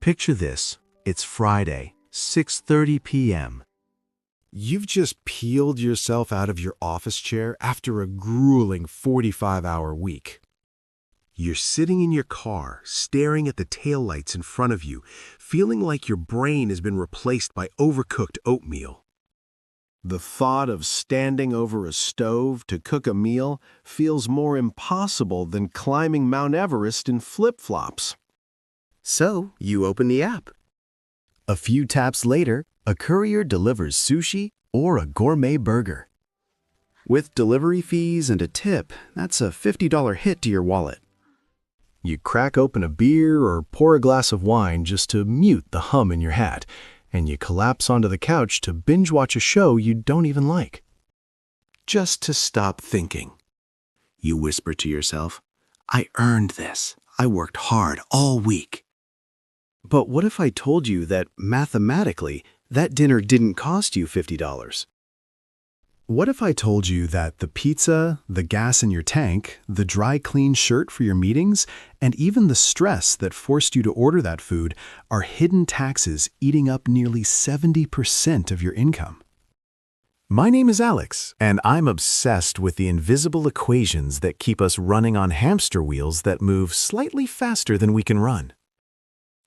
Picture this. It's Friday, 6:30 p.m. You've just peeled yourself out of your office chair after a grueling 45-hour week. You're sitting in your car, staring at the taillights in front of you, feeling like your brain has been replaced by overcooked oatmeal. The thought of standing over a stove to cook a meal feels more impossible than climbing Mount Everest in flip-flops. So, you open the app. A few taps later, a courier delivers sushi or a gourmet burger. With delivery fees and a tip, that's a $50 hit to your wallet. You crack open a beer or pour a glass of wine just to mute the hum in your hat, and you collapse onto the couch to binge watch a show you don't even like. Just to stop thinking. You whisper to yourself, "I earned this. I worked hard all week." But what if I told you that mathematically, that dinner didn't cost you $50? What if I told you that the pizza, the gas in your tank, the dry clean shirt for your meetings, and even the stress that forced you to order that food are hidden taxes eating up nearly 70% of your income? My name is Alex, and I'm obsessed with the invisible equations that keep us running on hamster wheels that move slightly faster than we can run.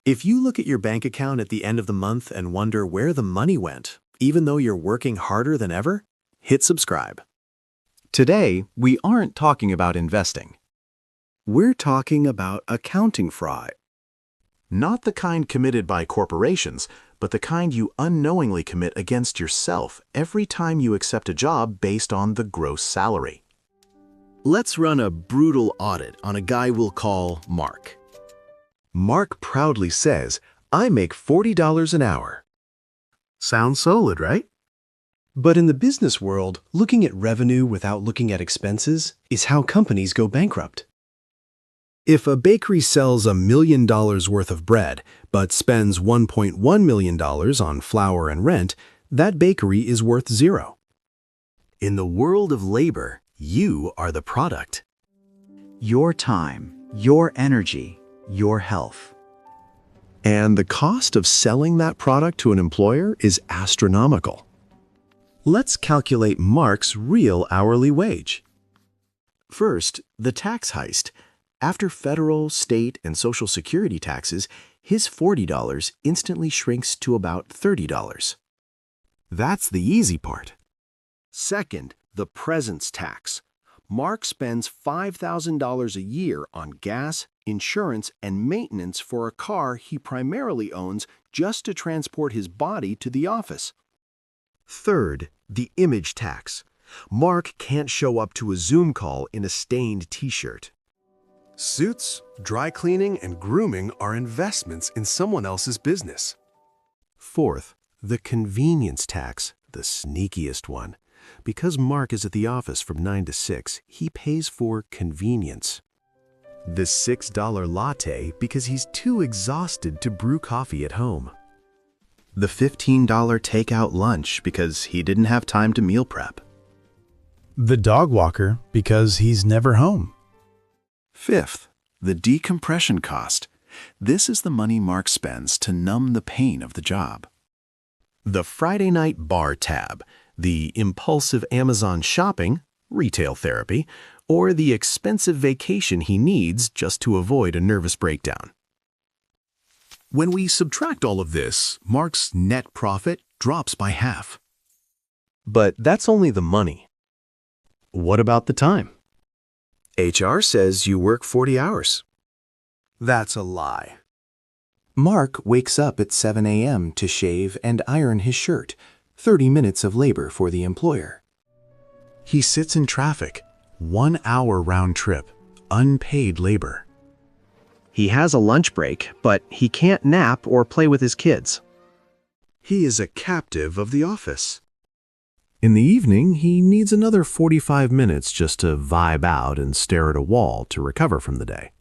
If you look at your bank account at the end of the month and wonder where the money went, even though you're working harder than ever, hit subscribe. Today, we aren't talking about investing. We're talking about accounting fraud. Not the kind committed by corporations, but the kind you unknowingly commit against yourself every time you accept a job based on the gross salary. Let's run a brutal audit on a guy we'll call Mark. Mark proudly says, "I make $40 an hour." Sounds solid, right? But in the business world, looking at revenue without looking at expenses is how companies go bankrupt. If a bakery sells $1 million worth of bread, but spends $1.1 million on flour and rent, that bakery is worth zero. In the world of labor, you are the product. Your time, your energy, your health. And the cost of selling that product to an employer is astronomical. Let's calculate Mark's real hourly wage. First, the tax heist. After federal, state, and Social Security taxes, his $40 instantly shrinks to about $30. That's the easy part. Second, the presence tax. Mark spends $5,000 a year on gas, insurance, and maintenance for a car he primarily owns just to transport his body to the office. Third, the image tax. Mark can't show up to a Zoom call in a stained t-shirt. Suits, dry cleaning, and grooming are investments in someone else's business. Fourth, the convenience tax, the sneakiest one. Because Mark is at the office from 9 to 6, he pays for convenience. The $6 latte because he's too exhausted to brew coffee at home. The $15 takeout lunch because he didn't have time to meal prep. The dog walker because he's never home. Fifth, the decompression cost. This is the money Mark spends to numb the pain of the job. The Friday night bar tab, the impulsive Amazon shopping, retail therapy, or the expensive vacation he needs just to avoid a nervous breakdown. When we subtract all of this, Mark's net profit drops by half. But that's only the money. What about the time? HR says you work 40 hours. That's a lie. Mark wakes up at 7 a.m. to shave and iron his shirt, 30 minutes of labor for the employer. He sits in traffic, 1 hour round trip, unpaid labor. He has a lunch break, but he can't nap or play with his kids. He is a captive of the office. In the evening, he needs another 45 minutes just to vibe out and stare at a wall to recover from the day.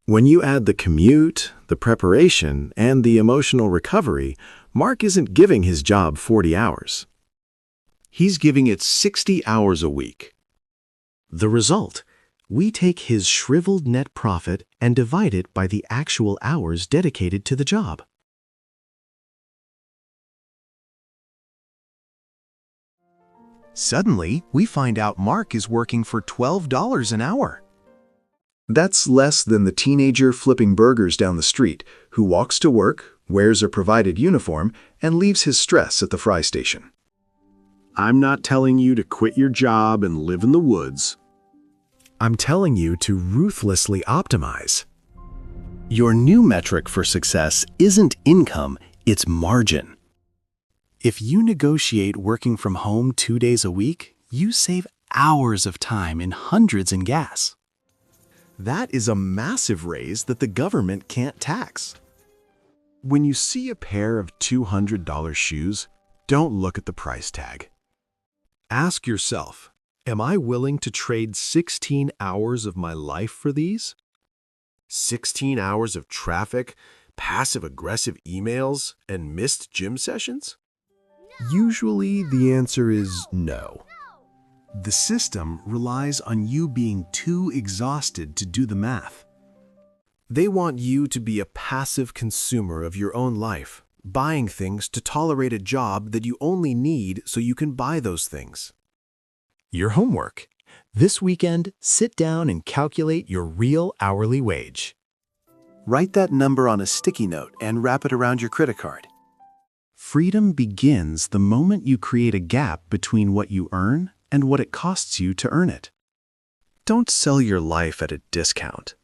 When you add the commute, the preparation, and the emotional recovery, Mark isn't giving his job 40 hours. He's giving it 60 hours a week. The result, We take his shriveled net profit and divide it by the actual hours dedicated to the job. Suddenly, we find out Mark is working for $12 an hour. That's less than the teenager flipping burgers down the street who walks to work, wears a provided uniform, and leaves his stress at the fry station. I'm not telling you to quit your job and live in the woods. I'm telling you to ruthlessly optimize. Your new metric for success isn't income, it's margin. If you negotiate working from home 2 days a week, you save hours of time and hundreds in gas. That is a massive raise that the government can't tax. When you see a pair of $200 shoes, don't look at the price tag. Ask yourself, am I willing to trade 16 hours of my life for these? 16 hours of traffic, passive-aggressive emails, and missed gym sessions? Usually, the answer is no. The system relies on you being too exhausted to do the math. They want you to be a passive consumer of your own life, buying things to tolerate a job that you only need so you can buy those things. Your homework. This weekend, sit down and calculate your real hourly wage. Write that number on a sticky note and wrap it around your credit card. Freedom begins the moment you create a gap between what you earn and what it costs you to earn it. Don't sell your life at a discount.